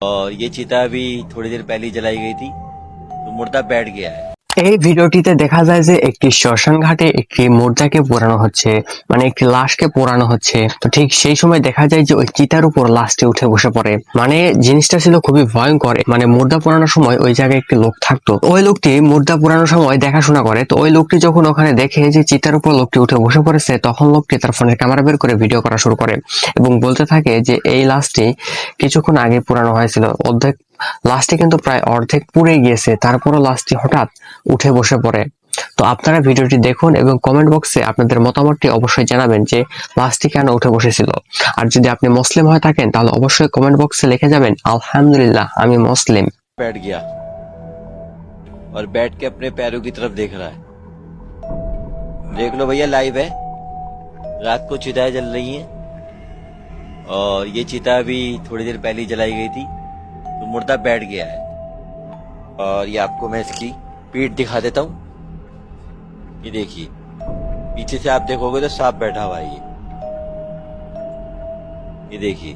और ये चिता अभी थोड़ी देर पहले ही जलाई गई थी तो मुर्दा बैठ गया है। এই ভিডিওটিতে দেখা যায় যে একটি শ্মশান ঘাটে একটি মুর্দাকে পোড়ানো হচ্ছে, মানে একটি লাশকে পোড়ানো হচ্ছে। তো ঠিক সেই সময় দেখা যায় যে ওই চিতার উপর লাশটি উঠে বসে পড়ে। মানে জিনিসটা ছিল খুবই ভয়ঙ্কর। মানে মুর্দা পোড়ানোর সময় ওই জায়গায় একটি লোক থাকতো, ওই লোকটি মুর্দা পোড়ানোর সময় দেখাশোনা করে। তো ওই লোকটি যখন ওখানে দেখে যে চিতার উপর লোকটি উঠে বসে পড়েছে, তখন লোকটি তার ফোনের ক্যামেরা বের করে ভিডিও করা শুরু করে এবং বলতে থাকে যে এই লাশটি কিছুক্ষণ আগে পোড়ানো হয়েছিল, লাশটি কিন্তু প্রায় অর্ধেক পুড়ে গিয়েছে, তারপরও লাশটি হঠাৎ উঠে বসে পড়ে। তো আপনারা ভিডিওটি দেখুন এবং কমেন্ট বক্সে আপনাদের মতামতটি অবশ্যই জানাবেন যে লাশটি কেন উঠে বসেছিল। আর যদি আপনি মুসলিম হয়ে থাকেন তাহলে অবশ্যই কমেন্ট বক্সে লিখে যাবেন আলহামদুলিল্লাহ আমি মুসলিম। बैठ गया और बैठ के अपने पैरों की तरफ देख रहा है। देख लो भैया, लाइव है। रात को चिताएं जल रही हैं और ये चिता अभी थोड़ी देर पहले ही जलाई गई थी तो मुर्दा बैठ गया है। और ये आपको मैं इसकी पीठ दिखा देता हूँ। ये देखिए, पीछे से आप देखोगे तो सांप बैठा हुआ है। ये देखिए।